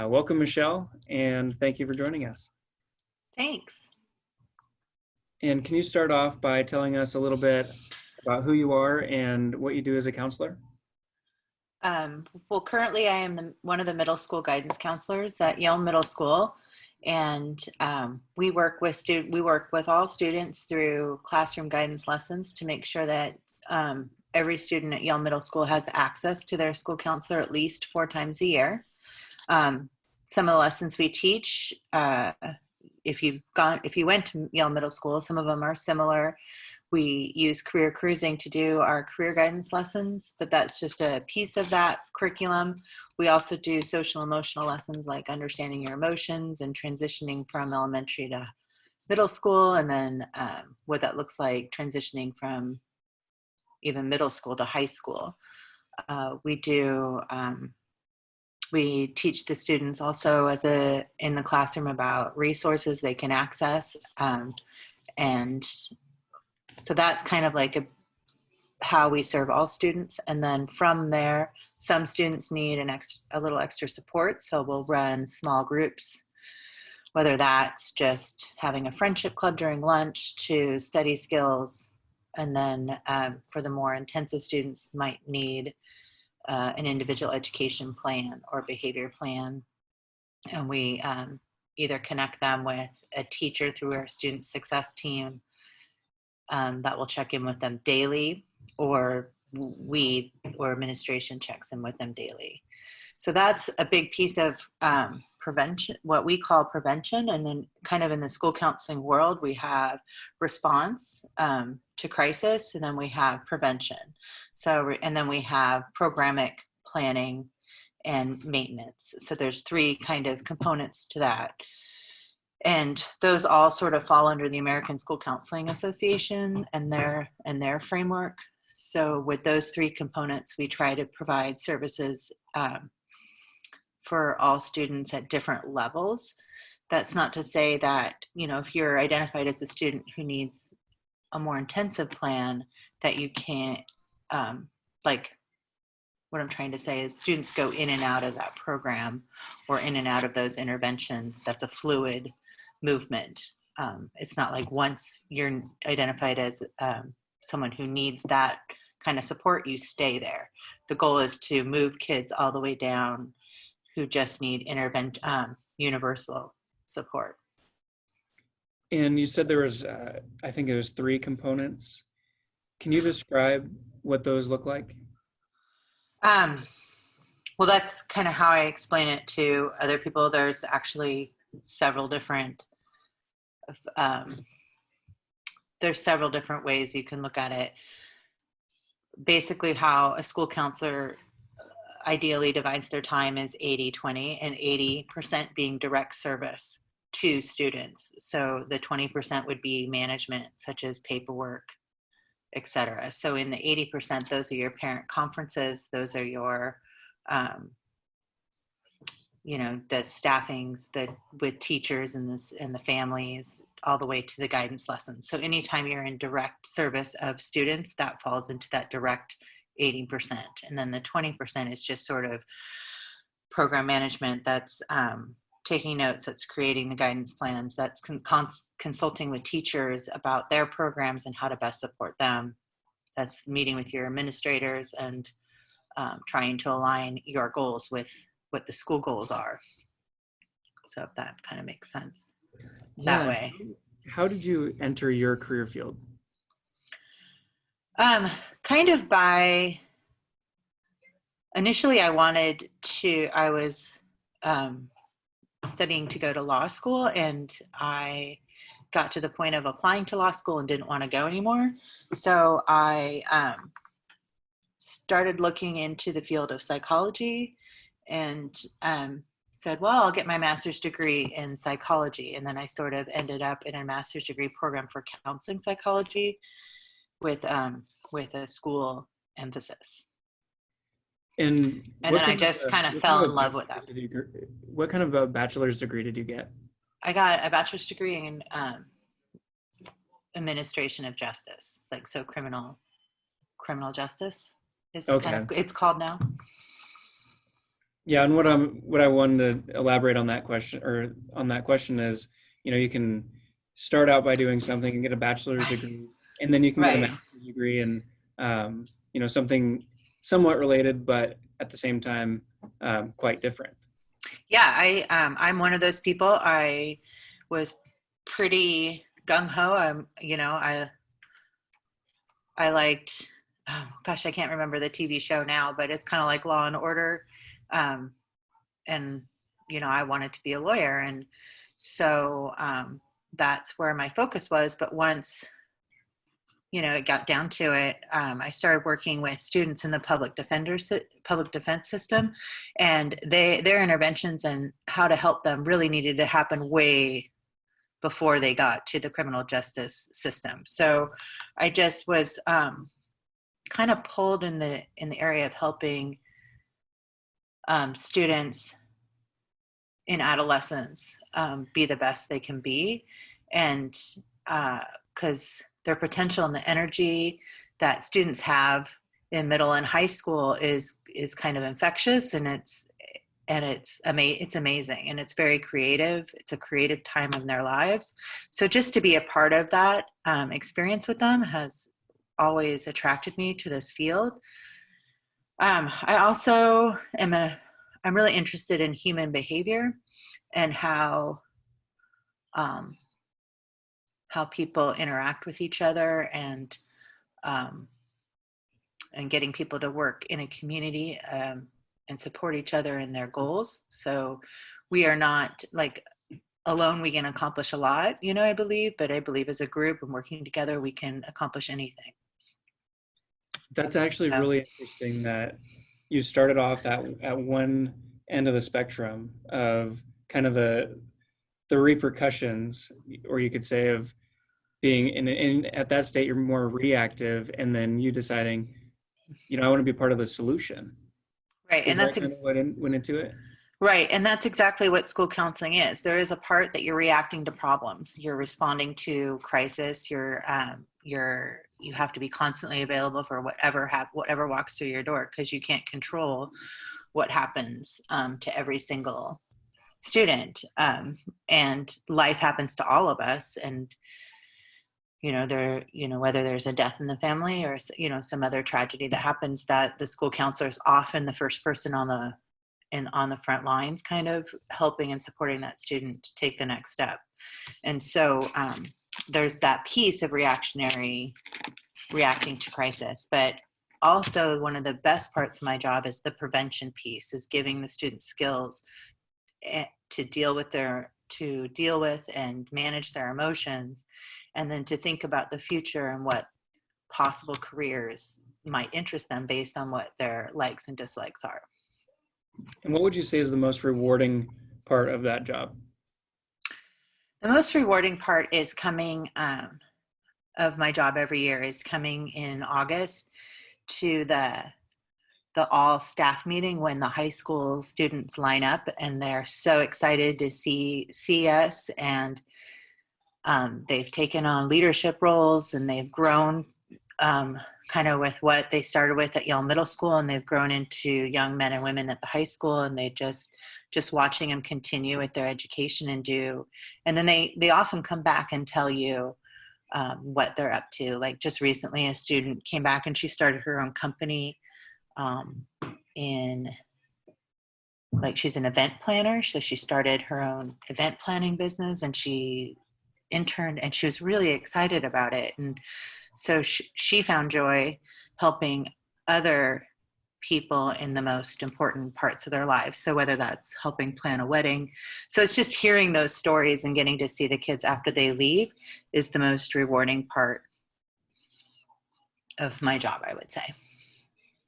Welcome, Michelle, and thank you for joining us. Thanks. And can you start off by telling us a little bit about who you are and what you do as a counselor? Well, currently I am one of the middle school guidance counselors at Yale Middle School, and we work with all students through classroom guidance lessons to make sure that every student at Yale Middle School has access to their school counselor at least 4 times a year. Some of the lessons we teach, if you went to Yale Middle School, some of them are similar. We use career cruising to do our career guidance lessons, but that's just a piece of that curriculum. We also do social emotional lessons like understanding your emotions and transitioning from elementary to middle school, and then what that looks like transitioning from even middle school to high school. We teach the students also in the classroom about resources they can access, and so that's kind of like how we serve all students. And then from there, some students need a little extra support. So we'll run small groups, whether that's just having a friendship club during lunch to study skills. And then for the more intensive students might need an individual education plan or behavior plan. And we either connect them with a teacher through our student success team that will check in with them daily, or administration checks in with them daily. So that's a big piece of prevention, what we call prevention. And then kind of in the school counseling world, we have response to crisis, and then we have prevention. And then we have programmatic planning and maintenance. So there's 3 kind of components to that. And those all sort of fall under the American School Counseling Association and their framework. So with those 3 components, we try to provide services for all students at different levels. That's not to say that, if you're identified as a student who needs a more intensive plan, that you can't, what I'm trying to say is students go in and out of that program or in and out of those interventions. That's a fluid movement. It's not like once you're identified as someone who needs that kind of support, you stay there. The goal is to move kids all the way down who just need universal support. And you said there was, I think it was 3 components. Can you describe what those look like? Well, that's kind of how I explain it to other people. There's actually several different ways you can look at it. Basically, how a school counselor ideally divides their time is 80-20, and 80% being direct service to students. So the 20% would be management, such as paperwork, etc. So in the 80%, those are your parent conferences, those are your the staffings with teachers and the families, all the way to the guidance lessons. So anytime you're in direct service of students, that falls into that direct 80%. And then the 20% is just sort of program management. That's taking notes, that's creating the guidance plans, that's consulting with teachers about their programs and how to best support them. That's meeting with your administrators and trying to align your goals with what the school goals are. So if that kind of makes sense that way. How did you enter your career field? Kind of by, initially I was studying to go to law school, and I got to the point of applying to law school and didn't want to go anymore. So I started looking into the field of psychology and said, well, I'll get my master's degree in psychology. And then I sort of ended up in a master's degree program for counseling psychology with a school emphasis. And then I just kind of fell in love with that. What kind of a bachelor's degree did you get? I got a bachelor's degree in administration of justice, criminal justice. It's called now. Yeah, and what I wanted to elaborate on that question or on that question is, you can start out by doing something and get a bachelor's degree, and then you can get a Right. master's degree and something somewhat related, but at the same time quite different. Yeah, I'm one of those people. I was pretty gung ho. I liked, oh gosh, I can't remember the TV show now, but it's kind of like Law and Order. Um, and, I wanted to be a lawyer. And so that's where my focus was. But once, it got down to it, I started working with students in the public defense system, and their interventions and how to help them really needed to happen way before they got to the criminal justice system. So I just was kind of pulled in the area of helping students in adolescence be the best they can be, and because their potential and the energy that students have in middle and high school is kind of infectious, and it's amazing, and it's very creative. It's a creative time in their lives. So just to be a part of that experience with them has always attracted me to this field. I also I'm really interested in human behavior and um, how people interact with each other, um, and getting people to work in a community and support each other in their goals. So we are not like alone. We can accomplish a lot, I believe, but I believe as a group and working together, we can accomplish anything. That's actually So, really interesting that you started off at one end of the spectrum of kind of the repercussions, or you could say, of being in at that state. You're more reactive, and then you deciding, I want to be part of the solution. right. Is And that kind of what went into it? right. And that's exactly what school counseling is. There is a part that you're reacting to problems. You're responding to crisis. You have to be constantly available for whatever walks through your door, because you can't control what happens to every single student. And life happens to all of us. And, whether there's a death in the family or, some other tragedy that happens, that the school counselor is often the first person on the front lines, kind of helping and supporting that student to take the next step. And so there's that piece of reacting to crisis. But also, one of the best parts of my job is the prevention piece, is giving the students skills to deal with and manage their emotions, and then to think about the future and what possible careers might interest them based on what their likes and dislikes are. And what would you say is the most rewarding part of that job? The most rewarding part is coming of my job every year is coming in August to the all staff meeting, when the high school students line up and they're so excited to see us. And they've taken on leadership roles, and they've grown kind of with what they started with at Yale Middle School, and they've grown into young men and women at the high school. And they just watching them continue with their education and then they often come back and tell you what they're up to. Like just recently, a student came back and she started her own company she's an event planner. So she started her own event planning business, and she interned, and she was really excited about it. And so she found joy helping other people in the most important parts of their lives. So whether that's helping plan a wedding. So it's just hearing those stories and getting to see the kids after they leave is the most rewarding part of my job, I would say.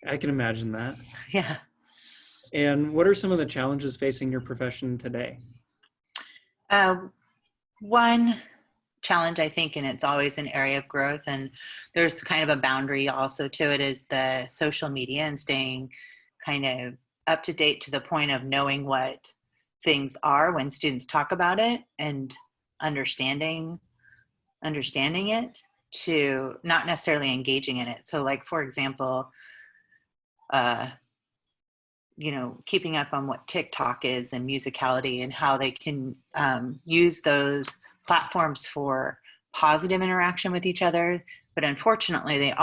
I can imagine that. Yeah. And what are some of the challenges facing your profession today? One challenge, I think, and it's always an area of growth, and there's kind of a boundary also to it, is the social media and staying kind of up to date to the point of knowing what things are when students talk about it, and understanding it, to not necessarily engaging in it. So like, for example, keeping up on what TikTok is and musicality and how they can use those platforms for positive interaction with each other. But unfortunately,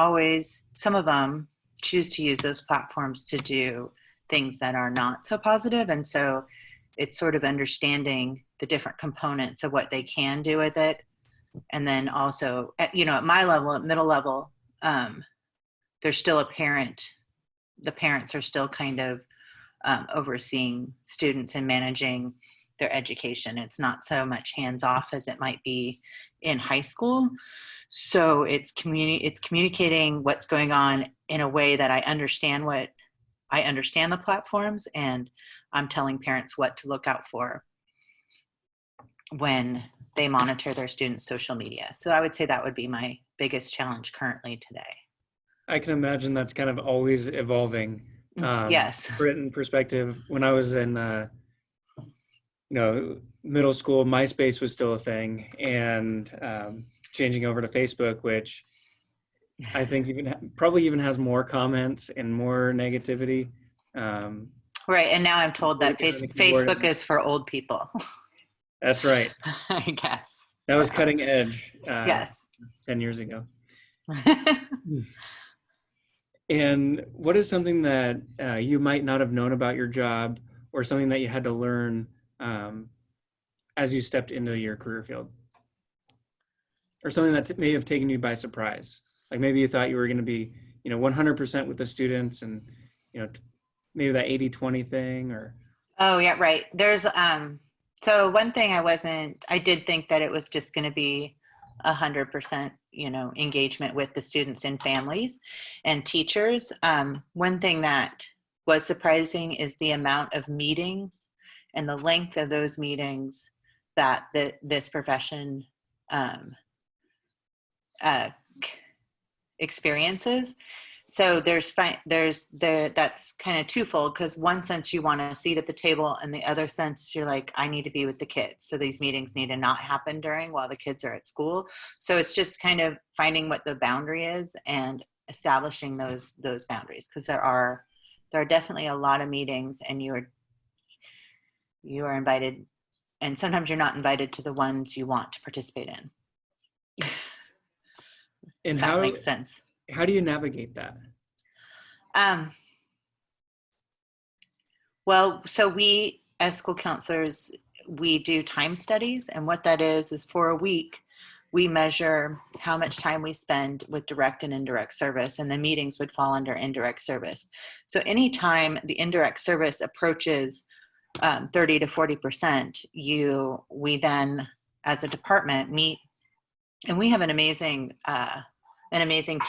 some of them choose to use those platforms to do things that are not so positive. And so it's sort of understanding the different components of what they can do with it. And then also, at my level, at middle level, there's still a parent. The parents are still kind of overseeing students and managing their education. It's not so much hands-off as it might be in high school. So it's communicating what's going on in a way that I understand the platforms, and I'm telling parents what to look out for when they monitor their students' social media. So I would say that would be my biggest challenge currently today. I can imagine that's kind of always evolving. Yes. For it in perspective, when I was in middle school, MySpace was still a thing, and changing over to Facebook, which I think probably even has more comments and more negativity. Right, and now I'm told that Facebook is for old people. That's right. I guess. That was cutting edge. Yes. 10 years ago. And what is something that you might not have known about your job, or something that you had to learn as you stepped into your career field? Or something that may have taken you by surprise? Like maybe you thought you were going to be, 100% with the students, and, maybe that 80-20 thing, or. Oh, yeah, right. There's, so one thing I did think that it was just going to be 100%, engagement with the students and families and teachers. One thing that was surprising is the amount of meetings and the length of those meetings that this profession experiences. So that's kind of twofold, because one sense you want a seat at the table, and the other sense you're like, I need to be with the kids. So these meetings need to not happen while the kids are at school. So it's just kind of finding what the boundary is and establishing those boundaries, because there are definitely a lot of meetings, and you are invited, and sometimes you're not invited to the ones you want to participate in. And that makes sense. How do you navigate that? Well, so we, as school counselors, we do time studies, and what that is for a week, we measure how much time we spend with direct and indirect service, and the meetings would fall under indirect service. So anytime the indirect service approaches 30 to 40%, we then, as a department, meet, and we have an amazing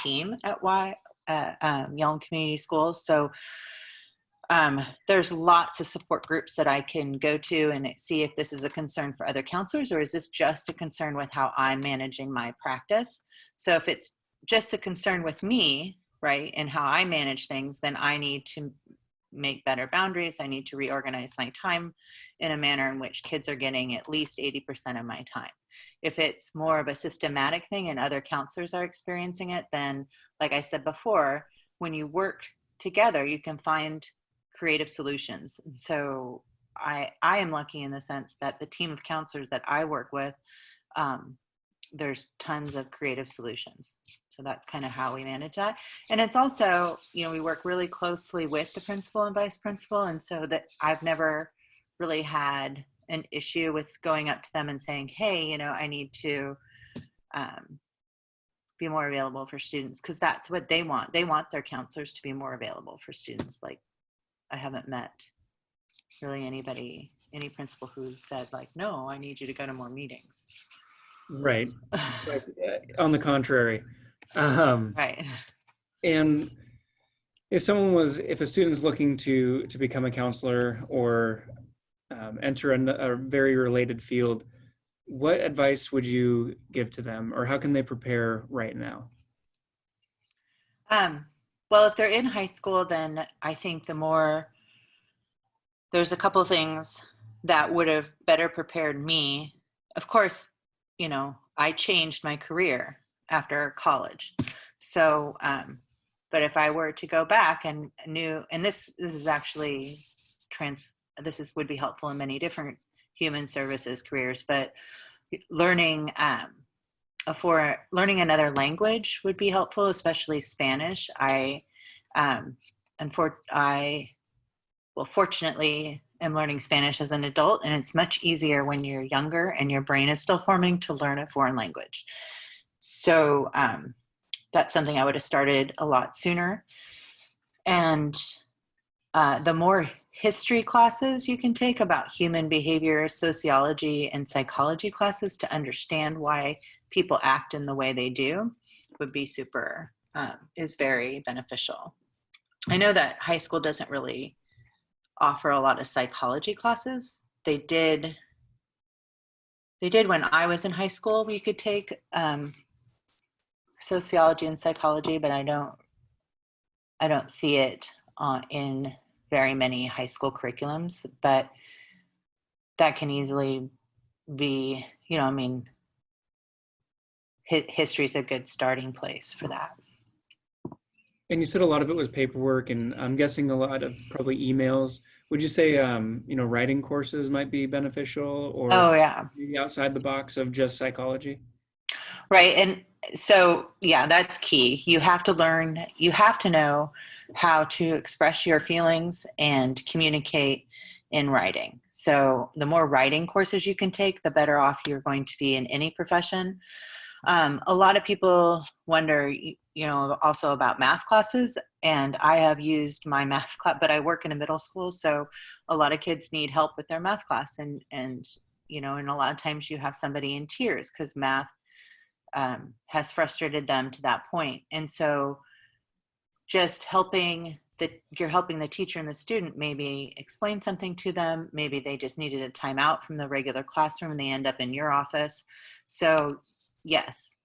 team at Yelm Community Schools. So there's lots of support groups that I can go to and see if this is a concern for other counselors, or is this just a concern with how I'm managing my practice. So if it's just a concern with me, right, and how I manage things, then I need to make better boundaries. I need to reorganize my time in a manner in which kids are getting at least 80% of my time. If it's more of a systematic thing and other counselors are experiencing it, then, like I said before, when you work together, you can find creative solutions. And so I am lucky in the sense that the team of counselors that I work with, there's tons of creative solutions. So that's kind of how we manage that. And it's also, we work really closely with the principal and vice principal. And so that I've never really had an issue with going up to them and saying, hey, I need to be more available for students, because that's what they want. They want their counselors to be more available for students. Like, I haven't met really any principal who said like, no, I need you to go to more meetings. Right. On the contrary. Right. And if a student's looking to become a counselor or enter a very related field, what advice would you give to them, or how can they prepare right now? Well, if they're in high school, then I think there's a couple of things that would have better prepared me. Of course, I changed my career after college. So But if I were to go back and this is actually would be helpful in many different human services careers, but learning another language would be helpful, especially Spanish. Fortunately, am learning Spanish as an adult, and it's much easier when you're younger and your brain is still forming to learn a foreign language. So that's something I would have started a lot sooner. And the more history classes you can take about human behavior, sociology, and psychology classes to understand why people act in the way they do would be is very beneficial. I know that high school doesn't really offer a lot of psychology classes. They did when I was in high school. We could take sociology and psychology, but I don't see it in very many high school curriculums. But that can easily be, history is a good starting place for that. And you said a lot of it was paperwork, and I'm guessing a lot of probably emails. Would you say, writing courses might be beneficial, or maybe outside the box of just psychology? Right. And so, that's key. You have to know how to express your feelings and communicate in writing. So the more writing courses you can take, the better off you're going to be in any profession. A lot of people wonder, also about math classes, and I have used my math class, but I work in a middle school, so a lot of kids need help with their math class, and a lot of times you have somebody in tears because math has frustrated them to that point. And so just you're helping the teacher and the student maybe explain something to them. Maybe they just needed a timeout from the regular classroom and they end up in your office. So yes,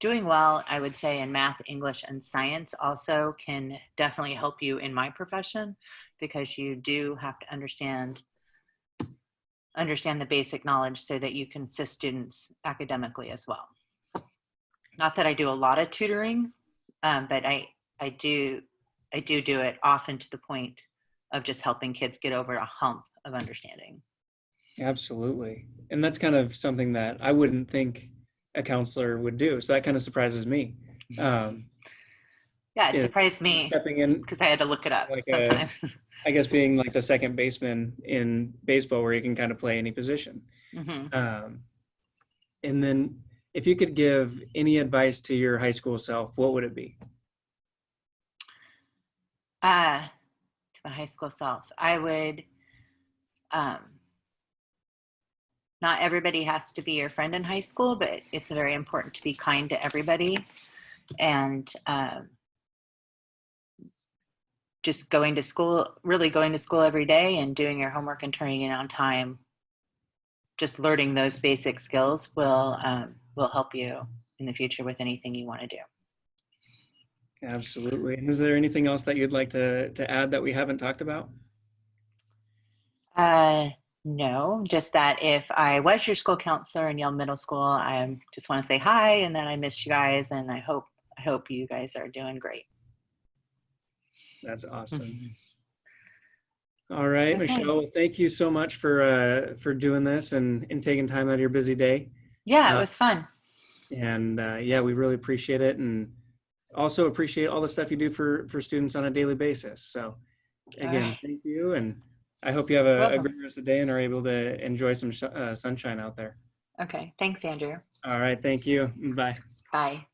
doing well, I would say, in math, English, and science also can definitely help you in my profession, because you do have to understand the basic knowledge so that you can assist students academically as well. Not that I do a lot of tutoring, but I do it often to the point of just helping kids get over a hump of understanding. Absolutely. And that's kind of something that I wouldn't think a counselor would do. So that kind of surprises me. It surprised me stepping in because I had to look it up sometimes. I guess being like the second baseman in baseball, where you can kind of play any position. Mm-hmm. And then if you could give any advice to your high school self, what would it be? To my high school self, I would, not everybody has to be your friend in high school, but it's very important to be kind to everybody. And just going to school every day and doing your homework and turning in on time, just learning those basic skills will help you in the future with anything you want to do. Absolutely. And is there anything else that you'd like to add that we haven't talked about? No, just that if I was your school counselor in Yale Middle School, I just want to say hi, and that I missed you guys, and I hope you guys are doing great. That's awesome. All right, okay. Michelle, thank you so much for doing this and taking time out of your busy day. Yeah, it was fun. And we really appreciate it, and also appreciate all the stuff you do for students on a daily basis. So again, thank you, and I hope you have a great rest of the day and are able to enjoy some sunshine out there. Okay, thanks, Andrew. All right, thank you. Bye. Bye.